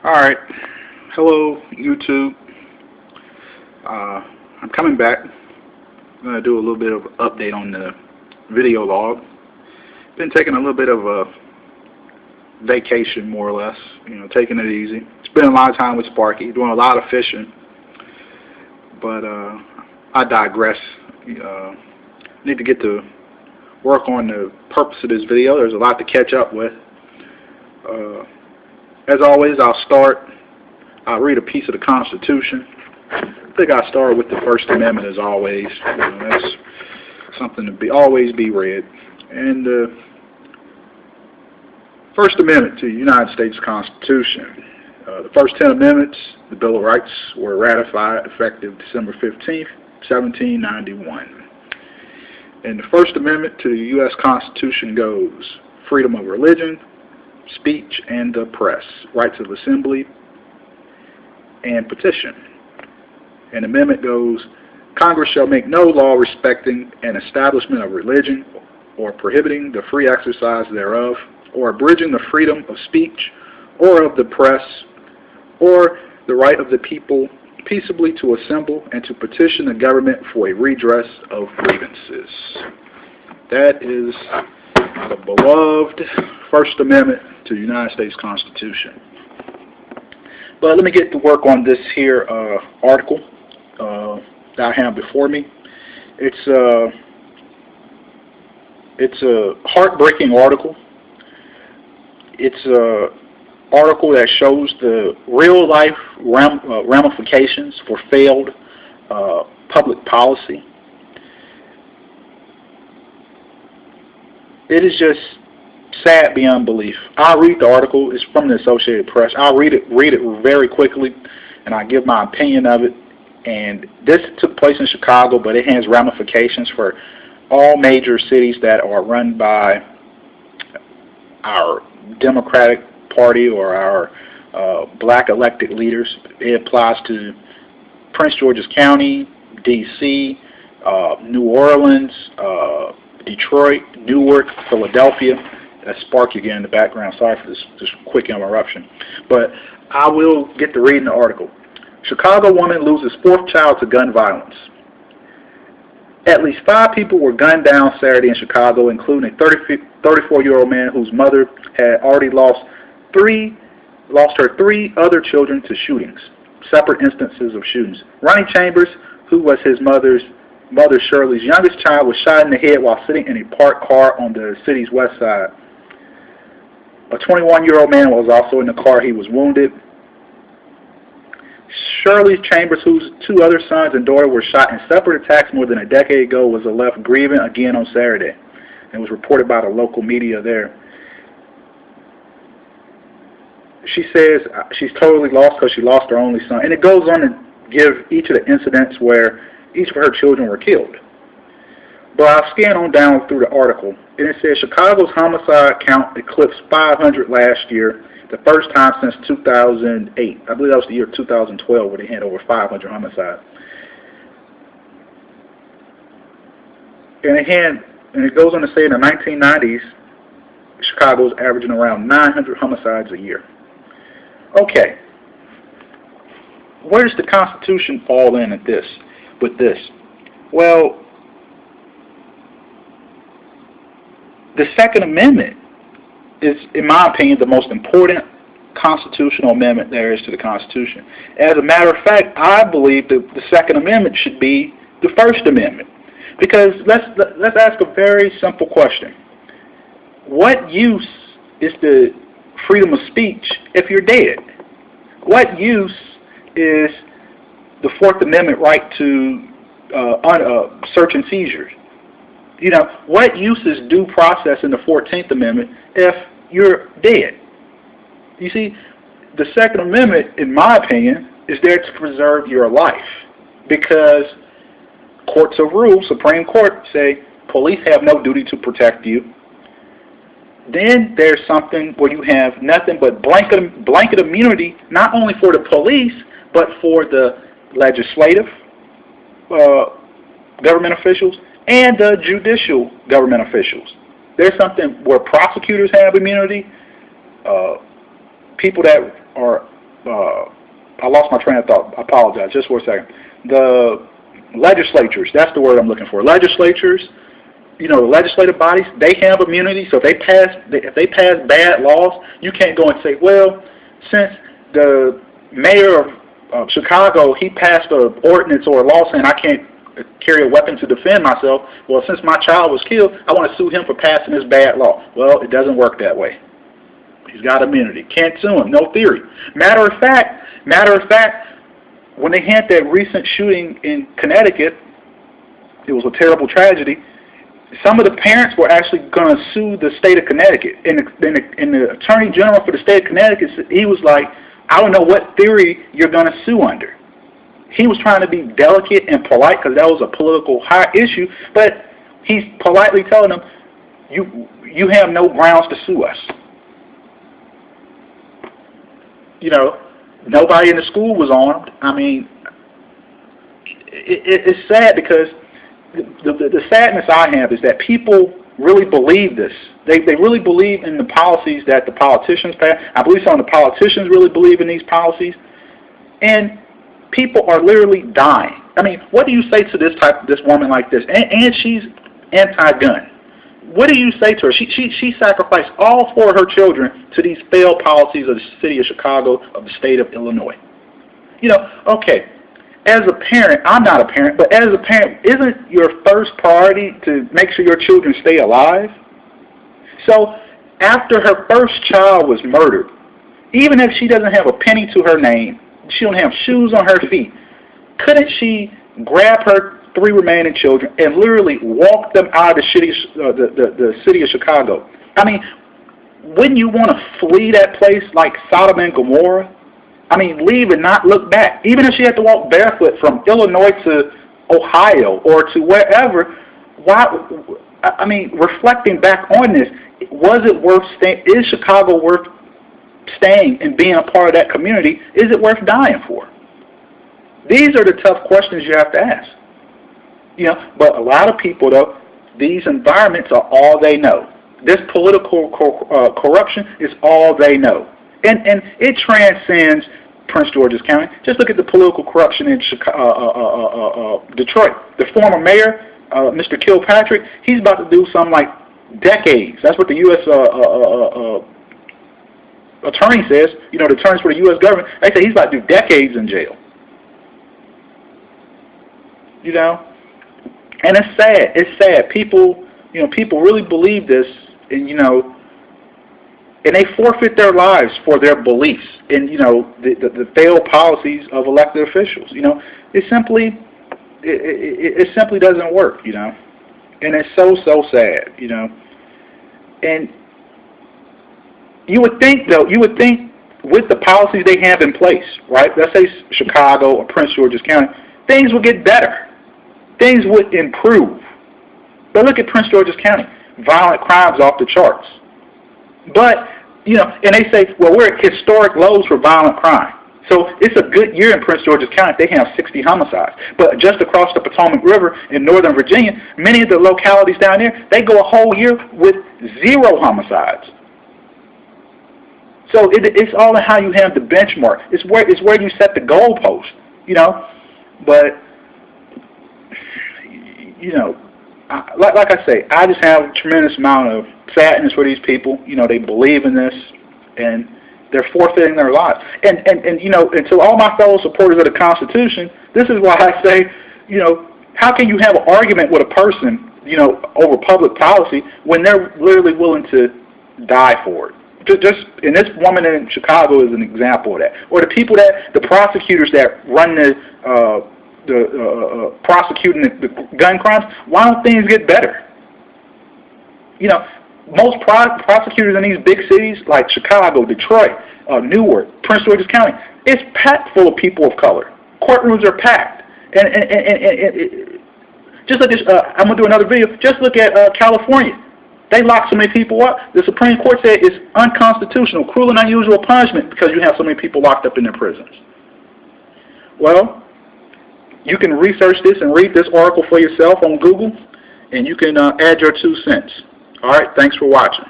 Alright, hello YouTube. I'm coming back. I'm going to do a little bit of an update on the video log. Been taking a little bit of a vacation, more or less, taking it easy. Spending a lot of time with Sparky, doing a lot of fishing, but I digress. Need to get to work on the purpose of this video. There's a lot to catch up with. As always, I'll read a piece of the Constitution. I think I'll start with the First Amendment, as always. That's something to always be read. And the First Amendment to the United States Constitution. The first 10 amendments, the Bill of Rights, were ratified effective December 15th, 1791. And the First Amendment to the U.S. Constitution goes: freedom of religion, speech, and the press, rights of assembly and petition. And the amendment goes: Congress shall make no law respecting an establishment of religion, or prohibiting the free exercise thereof, or abridging the freedom of speech, or of the press, or the right of the people peaceably to assemble and to petition the government for a redress of grievances. That is the beloved First Amendment to the United States Constitution. But let me get to work on this here article that I have before me. It's a heartbreaking article. It's a article that shows the real life ramifications for failed public policy. It is just sad beyond belief. I'll read the article. It's from the Associated Press. I'll read it very quickly, and I'll give my opinion of it. And this took place in Chicago, but it has ramifications for all major cities that are run by our Democratic Party or our black elected leaders. It applies to Prince George's County, D.C., New Orleans, Detroit, Newark, Philadelphia. That's Sparky again in the background. Sorry for this quick interruption. But I will get to reading the article. Chicago woman loses fourth child to gun violence. At least 5 people were gunned down Saturday in Chicago, including a 34-year-old man whose mother had already lost her 3 other children to shootings, separate instances of shootings. Ronnie Chambers, who was his mother Shirley's youngest child, was shot in the head while sitting in a parked car on the city's west side. A 21-year-old man was also in the car. He was wounded. Shirley Chambers, whose 2 other sons and daughter were shot in separate attacks more than a decade ago, was left grieving again on Saturday. It was reported by the local media there. She says she's totally lost because she lost her only son. And it goes on to give each of the incidents where each of her children were killed. But I'll scan on down through the article, and it says Chicago's homicide count eclipsed 500 last year, the first time since 2008. I believe that was the year 2012 where they had over 500 homicides. And it goes on to say in the 1990s, Chicago was averaging around 900 homicides a year. Okay, where does the Constitution fall in with this? Well, the Second Amendment is, in my opinion, the most important constitutional amendment there is to the Constitution. As a matter of fact, I believe that the Second Amendment should be the First Amendment. Because let's ask a very simple question. What use is the freedom of speech if you're dead? What use is the Fourth Amendment right to search and seizures? What use is due process in the 14th Amendment if you're dead? You see, the Second Amendment, in my opinion, is there to preserve your life, because courts of rule, Supreme Court, say police have no duty to protect you. Then there's something where you have nothing but blanket immunity, not only for the police, but for the legislative government officials and the judicial government officials. There's something where prosecutors have immunity, people that are I lost my train of thought. I apologize. Just for a second. The legislatures, that's the word I'm looking for. Legislatures, the legislative bodies, they have immunity. So if they pass bad laws, you can't go and say, well, since the mayor of Chicago, he passed an ordinance or a law saying I can't carry a weapon to defend myself. Well, since my child was killed, I want to sue him for passing this bad law. Well, it doesn't work that way. He's got immunity. Can't sue him. No theory. Matter of fact, when they had that recent shooting in Connecticut, it was a terrible tragedy. Some of the parents were actually going to sue the state of Connecticut. And the Attorney General for the state of Connecticut, he was like, I don't know what theory you're going to sue under. He was trying to be delicate and polite because that was a political high issue, but he's politely telling them, you have no grounds to sue us. Nobody in the school was armed. I mean, it's sad because the sadness I have is that people really believe this. They really believe in the policies that the politicians pass. I believe some of the politicians really believe in these policies. And people are literally dying. I mean, what do you say to this woman like this? And she's anti-gun. What do you say to her? She sacrificed all four of her children to these failed policies of the city of Chicago, of the state of Illinois. Okay, as a parent, I'm not a parent, but as a parent, isn't your first priority to make sure your children stay alive? So after her first child was murdered, even if she doesn't have a penny to her name, she don't have shoes on her feet, couldn't she grab her three remaining children and literally walk them out of the city of Chicago? I mean, wouldn't you want to flee that place like Sodom and Gomorrah? I mean, leave and not look back. Even if she had to walk barefoot from Illinois to Ohio or to wherever, reflecting back on this, was it worth staying? Is Chicago worth staying and being a part of that community? Is it worth dying for? These are the tough questions you have to ask. But a lot of people, though, these environments are all they know. This political corruption is all they know. And it transcends Prince George's County. Just look at the political corruption in Detroit. The former mayor, Mr. Kilpatrick, he's about to do something like decades. That's what the U.S. Attorney says. The attorneys for the U.S. government, they say he's about to do decades in jail. And it's sad. It's sad. People really believe this, and and they forfeit their lives for their beliefs in the failed policies of elected officials. It simply doesn't work. And it's so sad. And you would think with the policies they have in place, right? Let's say Chicago or Prince George's County, things would get better. Things would improve. But look at Prince George's County. Violent crimes off the charts. But, and they say, well, we're at historic lows for violent crime. So it's a good year in Prince George's County. They have 60 homicides. But just across the Potomac River in Northern Virginia, many of the localities down there, they go a whole year with 0 homicides. So it's all in how you have the benchmark. It's where you set the goalpost, But, like I say, I just have a tremendous amount of sadness for these people. They believe in this, and they're forfeiting their lives. And to all my fellow supporters of the Constitution, this is why I say, how can you have an argument with a person, over public policy when they're literally willing to die for it? And this woman in Chicago is an example of that. Or the prosecutors that run prosecuting the gun crimes, why don't things get better? Most prosecutors in these big cities like Chicago, Detroit, Newark, Prince George's County, it's packed full of people of color. Courtrooms are packed. And just look at, I'm going to do another video, just look at California. They lock so many people up. The Supreme Court said it's unconstitutional, cruel and unusual punishment because you have so many people locked up in their prisons. Well, you can research this and read this article for yourself on Google, and you can add your 2 cents. All right, thanks for watching.